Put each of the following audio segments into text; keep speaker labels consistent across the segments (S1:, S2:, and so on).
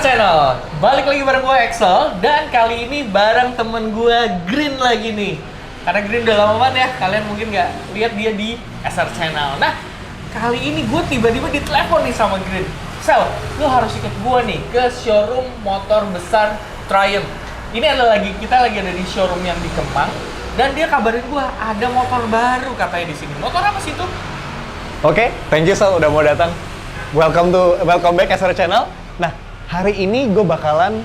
S1: Channel, balik lagi bareng gue Excel dan kali ini bareng temen gue Green lagi nih. Karena Green udah lama banget ya, kalian mungkin nggak lihat dia di SR Channel. Nah, kali ini gue tiba-tiba ditelepon nih sama Green. Sel, lo harus ikut gue nih ke showroom motor besar Triumph. Ini kita lagi ada di showroom yang di Kemang dan dia kabarin gue ada motor baru katanya di sini. Motor apa sih itu?
S2: Oke, thank you Sel udah mau datang. Welcome back SR Channel. Nah, hari ini gue bakalan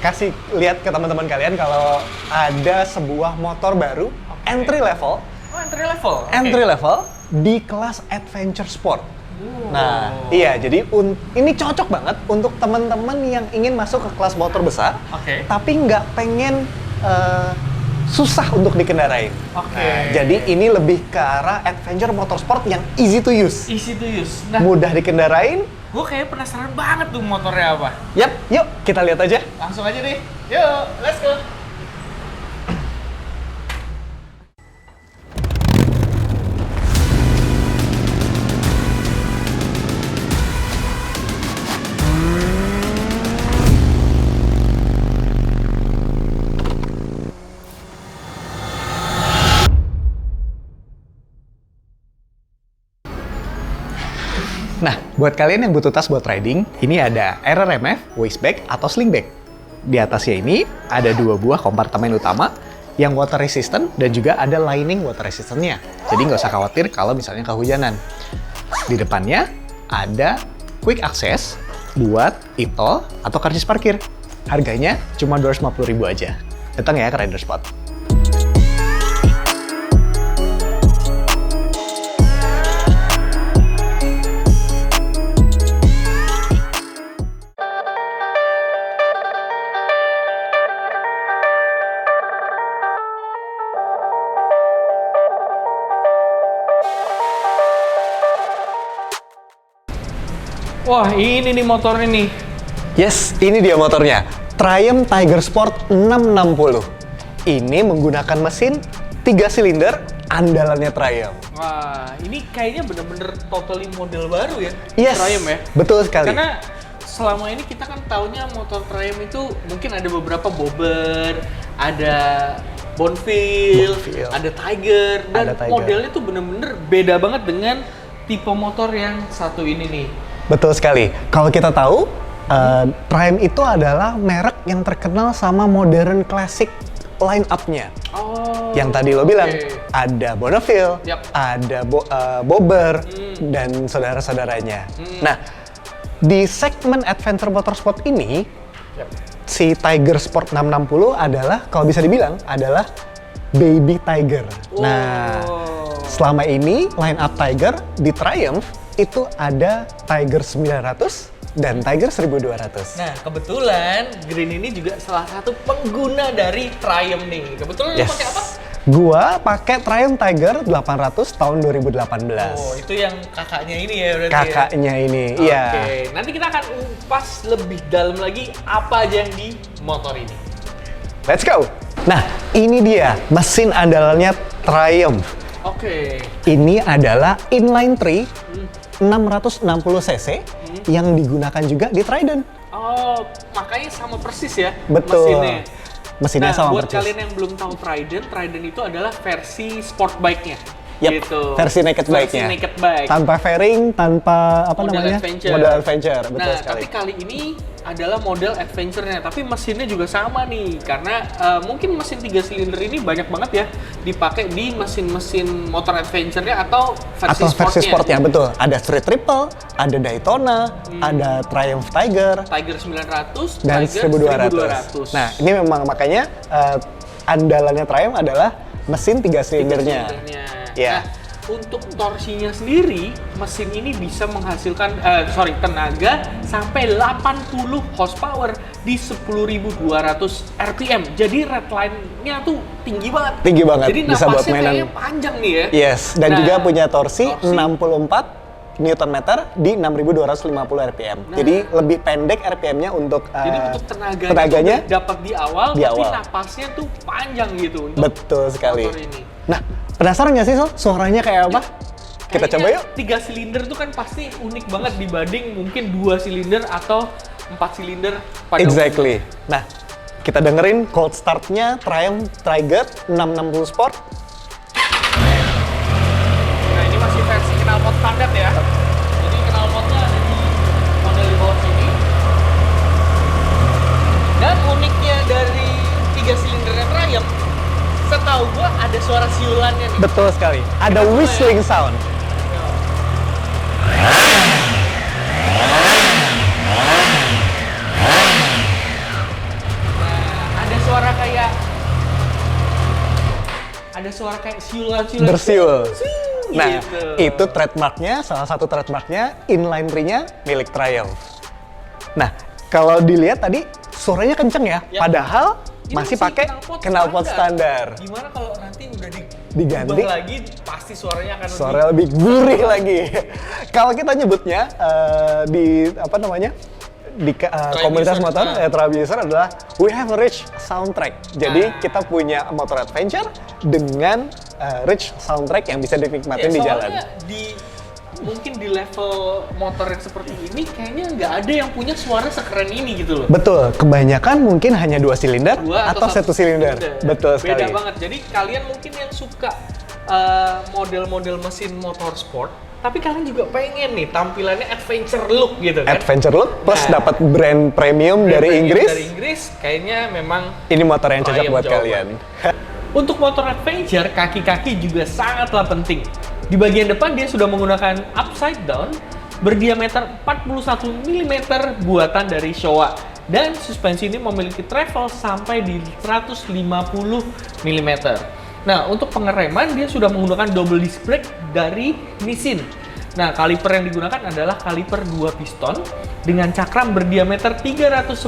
S2: kasih lihat ke teman-teman kalian kalau ada sebuah motor baru entry level.
S1: Oh, entry level. Okay.
S2: Entry level di kelas adventure sport. Nah, iya, jadi ini cocok banget untuk teman-teman yang ingin masuk ke kelas motor besar, tapi nggak pengen susah untuk dikendarain. Nah, jadi ini lebih ke arah adventure motorsport yang easy to use.
S1: Easy to use. Nah,
S2: mudah dikendarain.
S1: Gue kayaknya penasaran banget tuh motornya apa.
S2: Yap, yuk kita lihat aja.
S1: Langsung aja deh. Yuk, let's go.
S2: Nah, buat kalian yang butuh tas buat riding, ini ada RRMF, waist bag, atau sling bag. Di atasnya ini ada dua buah kompartemen utama yang water resistant dan juga ada lining water resistantnya. Jadi nggak usah khawatir kalau misalnya kehujanan. Di depannya ada quick access buat e-tol atau karcis parkir. Harganya cuma 250.000 aja. Datang ya ke Rider Spot.
S1: Wah, ini nih motornya nih.
S2: Yes, ini dia motornya. Triumph Tiger Sport 660. Ini menggunakan mesin 3 silinder andalannya Triumph.
S1: Wah, ini kayaknya bener-bener totally model baru ya.
S2: Yes,
S1: Triumph ya.
S2: Betul sekali.
S1: Karena selama ini kita kan taunya motor Triumph itu mungkin ada beberapa bobber, ada Bonfil, ada Tiger, dan modelnya tuh bener-bener beda banget dengan tipe motor yang satu ini nih.
S2: Betul sekali. Kalau kita tahu, Triumph itu adalah merek yang terkenal sama modern classic line up-nya. Oh, yang tadi lo bilang, ada Bonneville, ada Bobber, dan saudara-saudaranya. Nah, di segmen adventure motorsport ini, si Tiger Sport 660 adalah, kalau bisa dibilang, adalah baby Tiger. Nah, selama ini line up Tiger di Triumph itu ada Tiger 900 dan Tiger 1200.
S1: Nah, kebetulan Green ini juga salah satu pengguna dari Triumph nih. Kebetulan lu pakai apa?
S2: Gua pakai Triumph Tiger 800 tahun 2018.
S1: Oh, itu yang kakaknya ini ya berarti.
S2: Kakaknya ini, iya.
S1: Oke, nanti kita akan upas lebih dalam lagi apa aja yang di motor ini.
S2: Let's go. Nah, ini dia mesin andalannya Triumph. Ini adalah inline 3 660 cc yang digunakan juga di Trident.
S1: Oh, makanya sama persis ya.
S2: Betul. Mesinnya sama
S1: buat
S2: persis.
S1: Kalian yang belum tahu Trident itu adalah versi sport bike-nya.
S2: Gitu. Versi naked bike-nya.
S1: Naked bike.
S2: Tanpa fairing, tanpa
S1: model
S2: adventure. Betul
S1: nah,
S2: sekali.
S1: tapi kali ini adalah model adventure-nya, tapi mesinnya juga sama nih. Karena mungkin mesin 3 silinder ini banyak banget ya dipakai di mesin-mesin motor adventure-nya atau versi
S2: sportnya. Betul. Ada Street Triple, ada Daytona, ada Triumph Tiger
S1: 900,
S2: dan
S1: Tiger
S2: 1200. Nah, ini memang makanya andalannya Triumph adalah mesin 3 silindernya.
S1: Nah, untuk torsinya sendiri, mesin ini bisa menghasilkan tenaga sampai 80 horsepower di 10.200 RPM. Jadi redline-nya tuh tinggi banget.
S2: Tinggi banget.
S1: Jadi
S2: bisa buat
S1: napasnya
S2: mainan.
S1: kayaknya panjang nih ya.
S2: Yes, dan juga punya torsi 64 Nm di 6.250 RPM. Jadi lebih pendek RPM-nya untuk
S1: jadi untuk tenaganya dapat di awal, tapi napasnya tuh panjang gitu untuk
S2: betul sekali.
S1: Motor ini.
S2: Nah, penasaran nggak sih suaranya kayak apa? Kita coba yuk.
S1: 3 silinder tuh kan pasti unik banget dibanding mungkin 2 silinder atau 4 silinder pada
S2: Exactly. Nah, kita dengerin cold start-nya Triumph Triguard 660 Sport.
S1: Nah, ini masih versi knalpot standar ya. Jadi knalpotnya ada di model di bawah sini. Dan uniknya dari 3 silindernya Triumph, setahu gua ada suara siulannya nih.
S2: Betul sekali. Ada whistling sound.
S1: Ada suara kayak siulan-siulan
S2: Bersiul. Nah,
S1: gitu.
S2: itu trademarknya, salah satu trademarknya inline ring-nya milik Triumph. Nah, kalau dilihat tadi suaranya kenceng ya,
S1: Ya.
S2: padahal
S1: Ini
S2: masih pakai knalpot standar.
S1: Gimana kalau nanti udah
S2: Diganti?
S1: diubah lagi, pasti suaranya akan
S2: Suara lebih gurih lagi. Kalau kita nyebutnya di apa namanya? Di komunitas
S1: user,
S2: motor, Triumph user adalah we have a rich soundtrack. Jadi kita punya motor adventure dengan rich soundtrack yang bisa dinikmatin di jalan.
S1: Mungkin di level motor yang seperti ini kayaknya nggak ada yang punya suara sekeren ini gitu loh.
S2: Betul, kebanyakan mungkin hanya 2 silinder atau 1 silinder. Betul sekali.
S1: Beda banget. Jadi kalian mungkin yang suka model-model mesin motor sport, tapi kalian juga pengen nih tampilannya adventure look gitu kan.
S2: Adventure look plus dapat brand premium dari Inggris.
S1: Dari Inggris kayaknya memang
S2: Ini motor yang cocok
S1: Triumph
S2: buat
S1: jawaban.
S2: kalian.
S1: Untuk motor adventure, kaki-kaki juga sangatlah penting. Di bagian depan dia sudah menggunakan upside down berdiameter 41 mm buatan dari Showa. Dan suspensi ini memiliki travel sampai di 150 mm. Nah, untuk pengereman dia sudah menggunakan double disc brake dari Nissin. Nah, kaliper yang digunakan adalah kaliper 2 piston dengan cakram berdiameter 310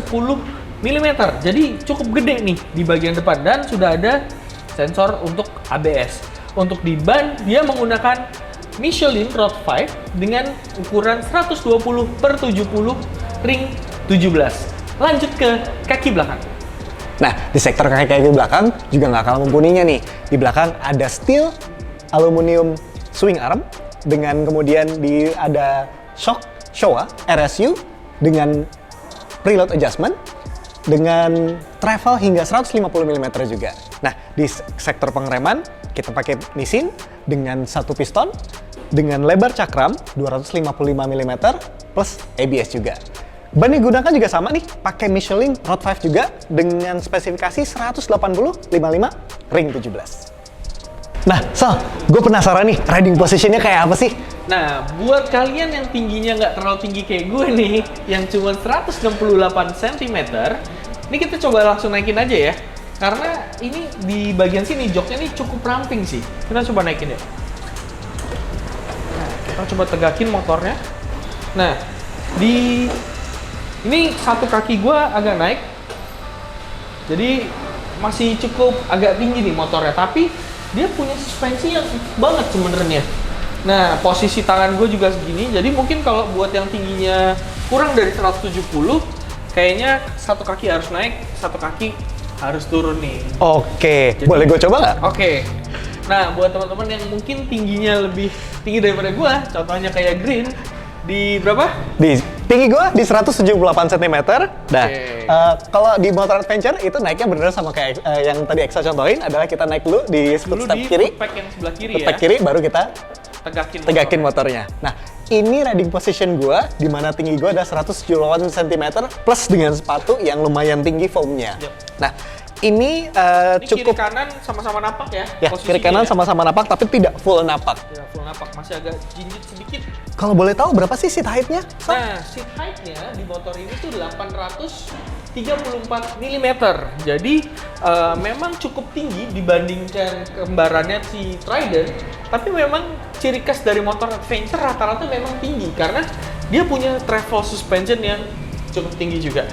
S1: mm. Jadi cukup gede nih di bagian depan dan sudah ada sensor untuk ABS. Untuk di ban, dia menggunakan Michelin Road 5 dengan ukuran 120/70 ring 17. Lanjut ke kaki belakang.
S2: Nah, di sektor kaki-kaki belakang juga nggak kalah mumpuninya nih. Di belakang ada steel aluminium swing arm dengan kemudian ada shock Showa RSU dengan preload adjustment dengan travel hingga 150 mm juga. Nah, di sektor pengereman kita pakai Nissin dengan 1 piston dengan lebar cakram 255 mm plus ABS juga. Ban yang digunakan juga sama nih, pakai Michelin Road 5 juga dengan spesifikasi 180/55 ring 17. Nah, Sal, gue penasaran nih, riding positionnya kayak apa sih?
S1: Nah, buat kalian yang tingginya nggak terlalu tinggi kayak gue nih, yang cuma 168 cm, ini kita coba langsung naikin aja ya. Karena ini di bagian sini joknya nih cukup ramping sih. Kita coba naikin ya. Nah, kita coba tegakin motornya. Nah, ini satu kaki gua agak naik. Jadi masih cukup agak tinggi nih motornya, tapi dia punya suspensi yang banget sebenarnya. Nah, posisi tangan gue juga segini. Jadi mungkin kalau buat yang tingginya kurang dari 170, kayaknya satu kaki harus naik, satu kaki harus turun nih.
S2: Oke,
S1: Jadi,
S2: boleh gue coba nggak?
S1: Oke. Nah, buat teman-teman yang mungkin tingginya lebih tinggi daripada gua, contohnya kayak Green, di berapa?
S2: Di tinggi gue di 178 cm. Nah,
S1: Oke.
S2: kalau di motor adventure itu naiknya bener sama kayak yang tadi Eksa contohin adalah kita naik dulu di
S1: Dulu
S2: footstep
S1: di
S2: kiri,
S1: footpack yang sebelah kiri
S2: footpack
S1: ya.
S2: kiri baru kita
S1: Tegakin
S2: motornya. Nah, ini riding position gue di mana tinggi gue ada 178 cm plus dengan sepatu yang lumayan tinggi foamnya.
S1: Yep.
S2: Nah, ini
S1: Ini
S2: cukup
S1: kiri kanan sama-sama napak ya.
S2: ya, kiri
S1: posisinya
S2: kanan
S1: ya.
S2: sama-sama napak tapi tidak full napak.
S1: Tidak full napak, masih agak jinjit sedikit.
S2: Kalau boleh tahu berapa sih seat height-nya?
S1: Nah, seat height-nya di motor ini tuh 834 mm. Jadi memang cukup tinggi dibandingkan kembarannya si Trident. Tapi memang ciri khas dari motor adventure rata-rata memang tinggi karena dia punya travel suspension yang cukup tinggi juga.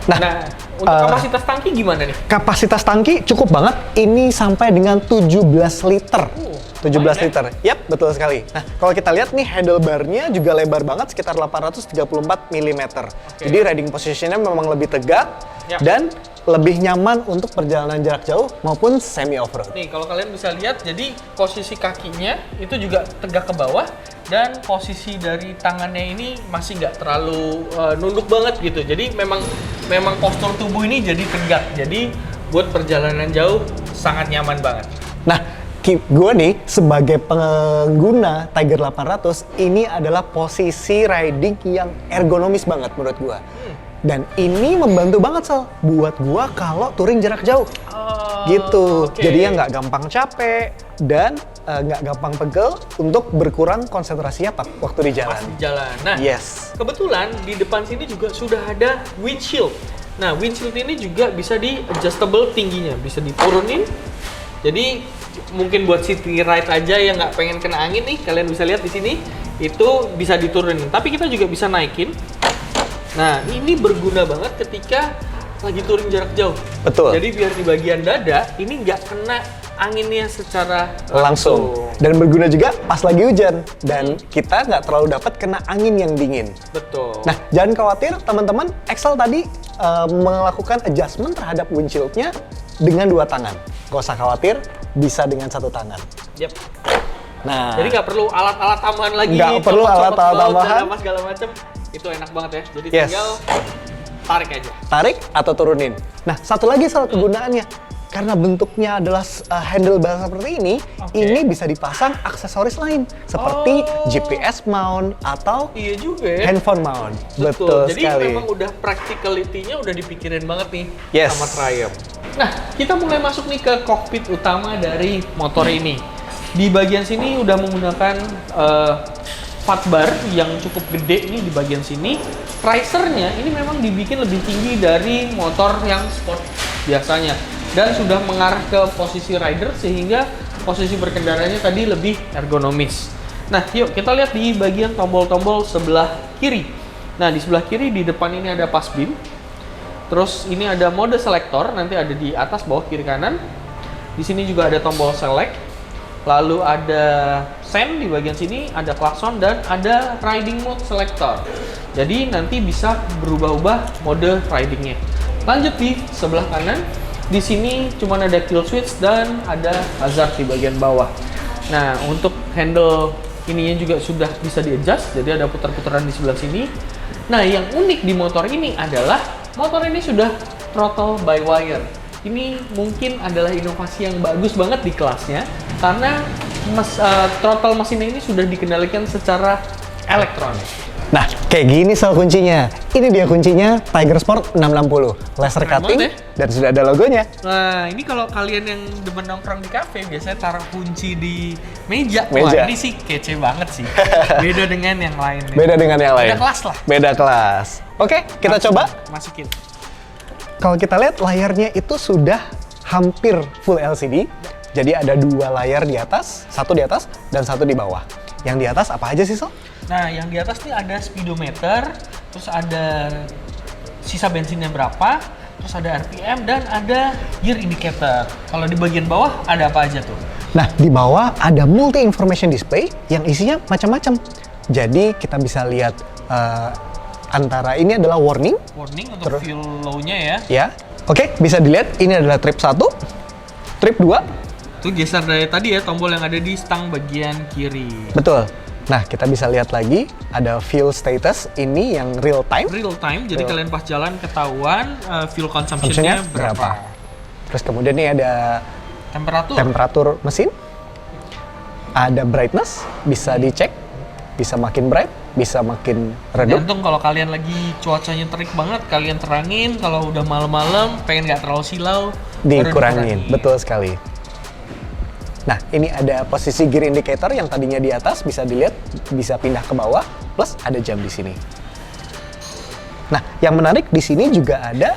S1: Nah, untuk kapasitas tangki gimana nih?
S2: Kapasitas tangki cukup banget. Ini sampai dengan 17 liter. 17
S1: lumayan,
S2: liter. Yap, betul sekali. Nah, kalau kita lihat nih handlebar-nya juga lebar banget sekitar 834 mm. Jadi riding position-nya memang lebih tegak
S1: Yap.
S2: dan lebih nyaman untuk perjalanan jarak jauh maupun semi off-road.
S1: Nih, kalau kalian bisa lihat, jadi posisi kakinya itu juga tegak ke bawah Dan posisi dari tangannya ini masih nggak terlalu nunduk banget gitu. Jadi memang postur tubuh ini jadi tegak. Jadi buat perjalanan jauh sangat nyaman banget.
S2: Nah, gue nih sebagai pengguna Tiger 800, ini adalah posisi riding yang ergonomis banget menurut gue. Dan ini membantu banget Sal buat gue kalau touring jarak jauh. Gitu.
S1: Okay.
S2: Jadi ya nggak gampang capek dan nggak gampang pegel untuk berkurang konsentrasinya waktu di jalan.
S1: Pas di jalan. Nah,
S2: yes.
S1: Kebetulan di depan sini juga sudah ada windshield. Nah, windshield ini juga bisa di adjustable tingginya, bisa diturunin. Jadi mungkin buat city ride aja yang nggak pengen kena angin nih, kalian bisa lihat di sini itu bisa diturunin. Tapi kita juga bisa naikin. Nah, ini berguna banget ketika lagi touring jarak jauh.
S2: Betul.
S1: Jadi biar di bagian dada ini nggak kena anginnya secara
S2: langsung. Dan berguna juga pas lagi hujan dan kita nggak terlalu dapat kena angin yang dingin.
S1: Betul.
S2: Nah, jangan khawatir teman-teman, Excel tadi melakukan adjustment terhadap windshield-nya dengan 2 tangan. Gak usah khawatir, bisa dengan 1 tangan.
S1: Yep.
S2: Nah,
S1: Jadi nggak perlu alat-alat tambahan lagi.
S2: Nggak perlu alat-alat tambahan.
S1: Segala macam. Itu enak banget ya. Jadi
S2: Yes.
S1: tinggal tarik aja.
S2: tarik atau turunin. Nah, satu lagi soal kegunaannya. Karena bentuknya adalah handlebar seperti ini bisa dipasang aksesoris lain seperti GPS mount atau
S1: Iya juga ya.
S2: handphone mount.
S1: Betul. Jadi
S2: sekali.
S1: memang udah practicality-nya udah dipikirin banget nih
S2: Yes.
S1: sama Triumph. Nah, kita mulai masuk nih ke kokpit utama dari motor ini. Di bagian sini udah menggunakan fat bar yang cukup gede nih di bagian sini. Risernya ini memang dibikin lebih tinggi dari motor yang sport biasanya. Dan sudah mengarah ke posisi rider sehingga posisi berkendaranya tadi lebih ergonomis. Nah, yuk kita lihat di bagian tombol-tombol sebelah kiri. Nah, di sebelah kiri di depan ini ada pass beam. Terus ini ada mode selector, nanti ada di atas, bawah, kiri, kanan. Di sini juga ada tombol select. Lalu ada sen di bagian sini, ada klakson dan ada riding mode selector. Jadi nanti bisa berubah-ubah mode ridingnya. Lanjut di sebelah kanan. Di sini cuma ada kill switch dan ada hazard di bagian bawah. Nah, untuk handle ininya juga sudah bisa di-adjust, jadi ada putar-putaran di sebelah sini. Nah, yang unik di motor ini adalah motor ini sudah throttle by wire. Ini mungkin adalah inovasi yang bagus banget di kelasnya karena throttle mesinnya ini sudah dikendalikan secara elektronik.
S2: Nah, kayak gini soal kuncinya. Ini dia kuncinya Tiger Sport 660. Laser
S1: Keren
S2: cutting
S1: banget
S2: dan sudah ada logonya.
S1: Nah, ini kalau kalian yang demen nongkrong di kafe biasanya taruh kunci di meja. Wah,
S2: Meja.
S1: ini sih kece banget sih. Beda dengan yang lain.
S2: Beda dengan yang lain.
S1: Beda kelas lah.
S2: Beda kelas. Oke, kita coba.
S1: Masukin.
S2: Kalau kita lihat layarnya itu sudah hampir full LCD. Jadi ada 2 layar di atas, satu di atas dan satu di bawah. Yang di atas apa aja sih, Sol?
S1: Nah, yang di atas nih ada speedometer, terus ada sisa bensinnya berapa, terus ada RPM dan ada gear indicator. Kalau di bagian bawah ada apa aja tuh?
S2: Nah, di bawah ada multi information display yang isinya macam-macam. Jadi kita bisa lihat antara ini adalah warning.
S1: Warning untuk fuel low-nya ya.
S2: Ya. Oke, bisa dilihat ini adalah trip 1, trip 2.
S1: Itu geser dari tadi ya, tombol yang ada di stang bagian kiri.
S2: Betul. Nah, kita bisa lihat lagi ada fuel status ini yang real time.
S1: Real time, jadi kalian pas jalan ketahuan fuel
S2: Consumption-nya
S1: consumption-nya berapa.
S2: Terus kemudian ini ada
S1: Temperatur.
S2: mesin. Ada brightness, bisa dicek. Bisa makin bright, bisa makin redup.
S1: Tergantung kalau kalian lagi cuacanya terik banget, kalian terangin. Kalau udah malam-malam, pengen nggak terlalu silau, baru
S2: Dikurangin, betul sekali. Nah, ini ada posisi gear indicator yang tadinya di atas, bisa dilihat, bisa pindah ke bawah, plus ada jam di sini. Nah, yang menarik di sini juga ada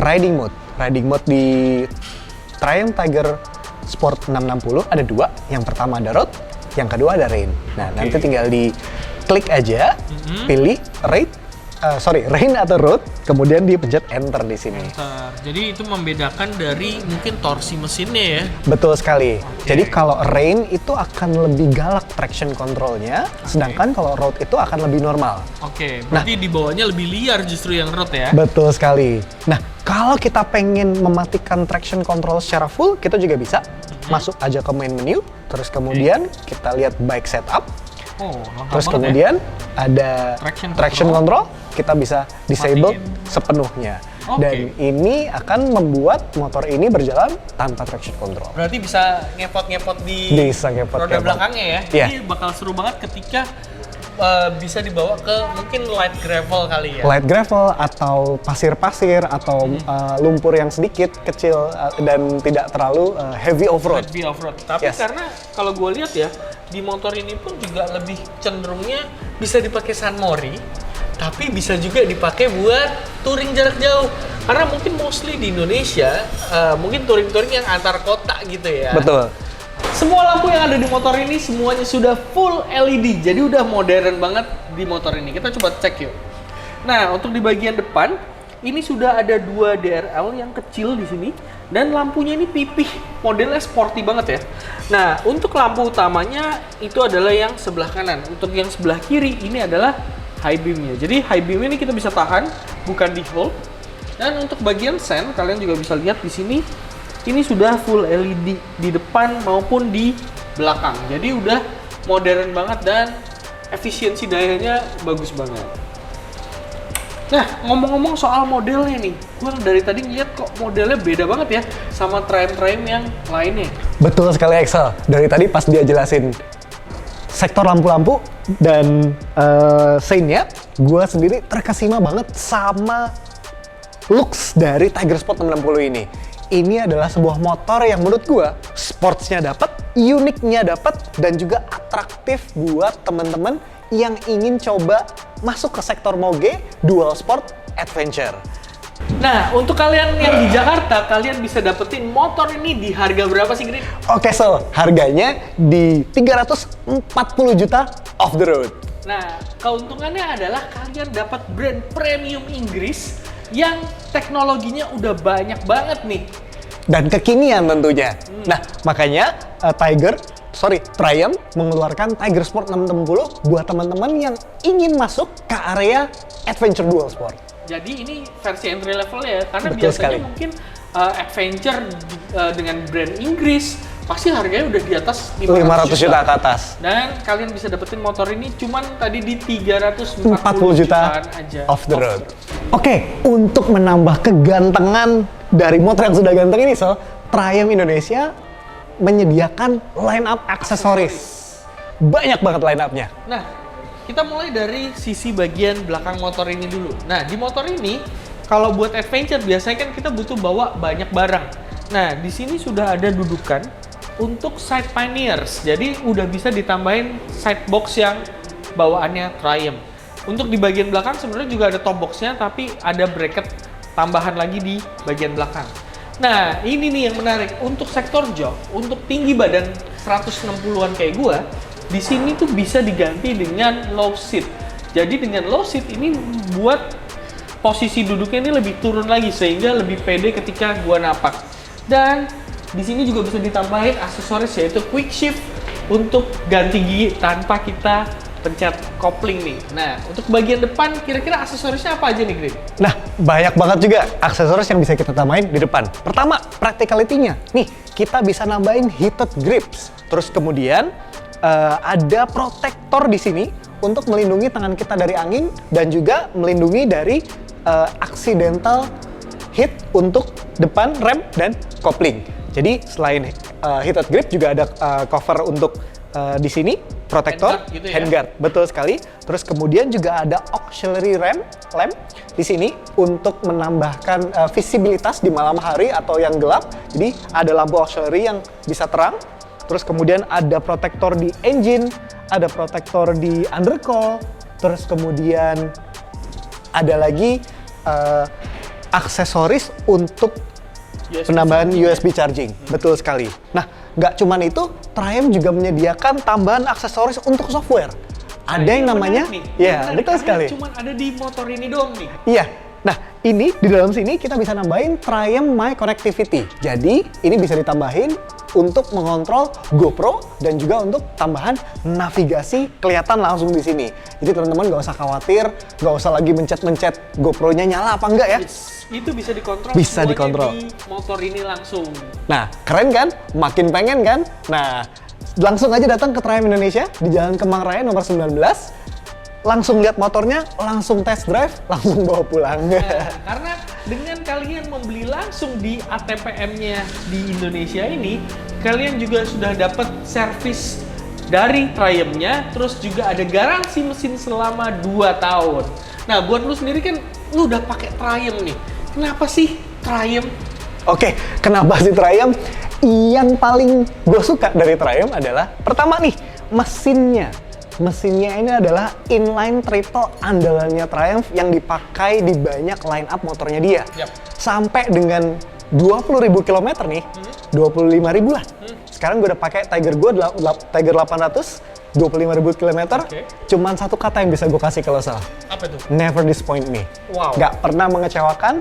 S2: riding mode. Riding mode di Triumph Tiger Sport 660 ada 2. Yang pertama ada road, yang kedua ada rain. Nah, nanti tinggal di klik aja, pilih rain atau road, kemudian dipencet enter di sini.
S1: Jadi itu membedakan dari mungkin torsi mesinnya ya.
S2: Betul sekali. Jadi kalau rain itu akan lebih galak traction controlnya, sedangkan kalau road itu akan lebih normal.
S1: Oke, berarti di bawahnya lebih liar justru yang road ya.
S2: Betul sekali. Nah, kalau kita pengen mematikan traction control secara full, kita juga bisa masuk aja ke main menu, terus kemudian kita lihat bike setup.
S1: Oh, lengkap
S2: Terus
S1: banget
S2: kemudian ada traction control, kita bisa disable sepenuhnya. Dan ini akan membuat motor ini berjalan tanpa traction control.
S1: Berarti bisa ngepot-ngepot di roda belakangnya ya?
S2: Yeah.
S1: Ini bakal seru banget ketika bisa dibawa ke mungkin light gravel kali ya?
S2: Light gravel atau pasir-pasir atau lumpur yang sedikit, kecil dan tidak terlalu heavy off-road.
S1: Heavy off-road. Tapi karena kalau gue lihat ya, di motor ini pun juga lebih cenderungnya bisa dipakai San Mori, tapi bisa juga dipakai buat touring jarak jauh. Karena mungkin mostly di Indonesia, mungkin touring-touring yang antar kota gitu ya.
S2: Betul.
S1: Semua lampu yang ada di motor ini semuanya sudah full LED, jadi udah modern banget di motor ini. Kita coba cek yuk. Nah, untuk di bagian depan, ini sudah ada 2 DRL yang kecil di sini, dan lampunya ini pipih, modelnya sporty banget ya. Nah, untuk lampu utamanya itu adalah yang sebelah kanan. Untuk yang sebelah kiri ini adalah high beam-nya. Jadi high beam ini kita bisa tahan, bukan di hold. Dan untuk bagian sen, kalian juga bisa lihat di sini, ini sudah full LED di depan maupun di belakang. Jadi udah modern banget dan efisiensi dayanya bagus banget. Nah, ngomong-ngomong soal modelnya nih, gue dari tadi ngeliat kok modelnya beda banget ya sama Triumph yang lainnya.
S2: Betul sekali Excel. Dari tadi pas dia jelasin sektor lampu-lampu dan scene-nya, gue sendiri terkesima banget sama looks dari Tiger Sport 660 ini. Ini adalah sebuah motor yang menurut gue sportsnya dapat, uniknya dapat, dan juga atraktif buat temen-temen yang ingin coba masuk ke sektor moge, dual sport, adventure.
S1: Nah, untuk kalian yang di Jakarta, kalian bisa dapetin motor ini di harga berapa sih, Green?
S2: Oke, so harganya di 340 juta off the road.
S1: Nah, keuntungannya adalah kalian dapat brand premium Inggris yang teknologinya udah banyak banget nih.
S2: Dan kekinian tentunya. Nah, makanya Triumph mengeluarkan Tiger Sport 660 buat teman-teman yang ingin masuk ke area adventure dual sport.
S1: Jadi ini versi entry level ya, karena
S2: Betul
S1: biasanya
S2: sekali.
S1: mungkin adventure dengan brand Inggris pasti harganya udah di atas
S2: 500 juta ke atas.
S1: Dan kalian bisa dapetin motor ini cuman tadi di 340
S2: juta
S1: aja
S2: off the road. Oke, untuk menambah kegantengan dari motor yang sudah ganteng ini, Triumph Indonesia menyediakan line up aksesoris. Banyak banget line up-nya.
S1: Nah, kita mulai dari sisi bagian belakang motor ini dulu. Nah, di motor ini kalau buat adventure biasanya kan kita butuh bawa banyak barang. Nah, di sini sudah ada dudukan untuk side panniers. Jadi udah bisa ditambahin side box yang bawaannya Triumph. Untuk di bagian belakang sebenarnya juga ada top box-nya, tapi ada bracket tambahan lagi di bagian belakang. Nah, ini nih yang menarik. Untuk sektor jok, untuk tinggi badan 160-an kayak gua, di sini tuh bisa diganti dengan low seat. Jadi dengan low seat ini buat posisi duduknya ini lebih turun lagi sehingga lebih pede ketika gua napak. Dan di sini juga bisa ditambahin aksesoris yaitu quick shift untuk ganti gigi tanpa kita pencet kopling nih. Nah, untuk bagian depan kira-kira aksesorisnya apa aja nih, Green?
S2: Nah, banyak banget juga aksesoris yang bisa kita tambahin di depan. Pertama, practicality-nya. Nih, kita bisa nambahin heated grips. Terus kemudian ada protektor di sini untuk melindungi tangan kita dari angin dan juga melindungi dari accidental hit untuk depan rem dan kopling. Jadi selain heated grip juga ada cover untuk di sini protektor,
S1: handguard gitu ya?
S2: handguard, betul sekali. Terus kemudian juga ada auxiliary lamp di sini untuk menambahkan visibilitas di malam hari atau yang gelap. Jadi ada lampu auxiliary yang bisa terang. Terus kemudian ada protektor di engine, ada protektor di undercoil. Terus kemudian ada lagi aksesoris untuk penambahan USB charging. Betul sekali. Nah, nggak cuman itu, Triumph juga menyediakan tambahan aksesoris untuk software. Ada yang namanya, ya betul sekali.
S1: Cuman ada di motor ini doang nih.
S2: Iya. Nah, ini di dalam sini kita bisa nambahin Triumph My Connectivity. Jadi, ini bisa ditambahin untuk mengontrol GoPro dan juga untuk tambahan navigasi kelihatan langsung di sini. Jadi teman-teman nggak usah khawatir, nggak usah lagi mencet-mencet GoPro-nya nyala apa enggak ya.
S1: Itu bisa dikontrol.
S2: Bisa dikontrol
S1: di motor ini langsung.
S2: Nah, keren kan? Makin pengen kan? Nah, langsung aja datang ke Triumph Indonesia di Jalan Kemang Raya nomor 19. Langsung lihat motornya, langsung test drive, langsung bawa pulang.
S1: Nah, karena dengan kalian membeli langsung di ATPM-nya di Indonesia ini, kalian juga sudah dapat servis dari Triumph-nya, terus juga ada garansi mesin selama 2 tahun. Nah, buat lu sendiri kan, lu udah pakai Triumph nih. Kenapa sih Triumph?
S2: Oke, kenapa sih Triumph? Yang paling gue suka dari Triumph adalah, pertama nih, mesinnya. Mesinnya ini adalah inline triple andalannya Triumph yang dipakai di banyak line up motornya dia.
S1: Yap.
S2: Sampai dengan 20.000 km nih, 25.000 lah. Sekarang gue udah pakai Tiger gue, Tiger 800, 25.000 km. Cuman satu kata yang bisa gue kasih ke lo, Sal.
S1: Apa tuh?
S2: Never disappoint me.
S1: Wow.
S2: Gak pernah mengecewakan.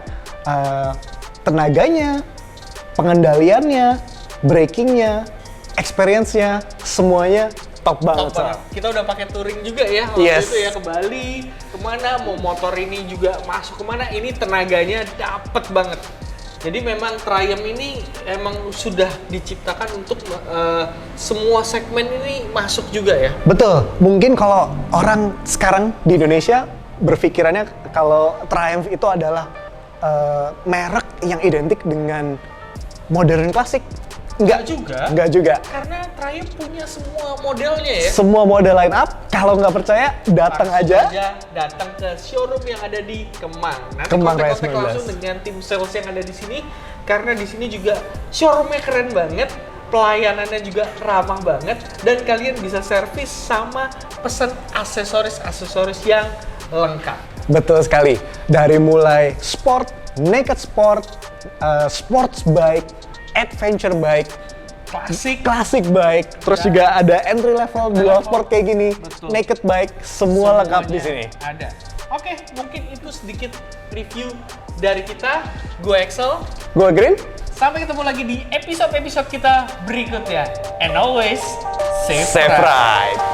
S2: Tenaganya, pengendaliannya, brakingnya, experience-nya, semuanya top banget. Sal.
S1: Kita udah pakai touring juga ya waktu
S2: Yes.
S1: itu ya, ke Bali, kemana mau motor ini juga masuk kemana, ini tenaganya dapet banget. Jadi memang Triumph ini emang sudah diciptakan untuk semua segmen ini masuk juga ya.
S2: Betul. Mungkin kalau orang sekarang di Indonesia berpikirannya kalau Triumph itu adalah merek yang identik dengan modern klasik. Enggak
S1: juga.
S2: Enggak juga.
S1: Karena Triumph punya semua modelnya ya.
S2: Semua model line up. Kalau nggak percaya, datang aja.
S1: Datang ke showroom yang ada di Kemang. Nanti
S2: Kemang Raya
S1: kontak
S2: 19.
S1: langsung dengan tim sales yang ada di sini. Karena di sini juga showroomnya keren banget. Pelayanannya juga ramah banget. Dan kalian bisa servis sama pesan aksesoris yang lengkap.
S2: Betul sekali. Dari mulai sport, naked sport, sports bike, adventure bike, classic bike, terus juga ada entry level dual sport kayak gini,
S1: Betul.
S2: naked bike, semua lengkap di sini.
S1: Ada. Oke, mungkin itu sedikit review dari kita. Gue Excel.
S2: Gue Green.
S1: Sampai ketemu lagi di episode-episode kita berikutnya. And always, safe
S2: Safe
S1: ride.
S2: ride.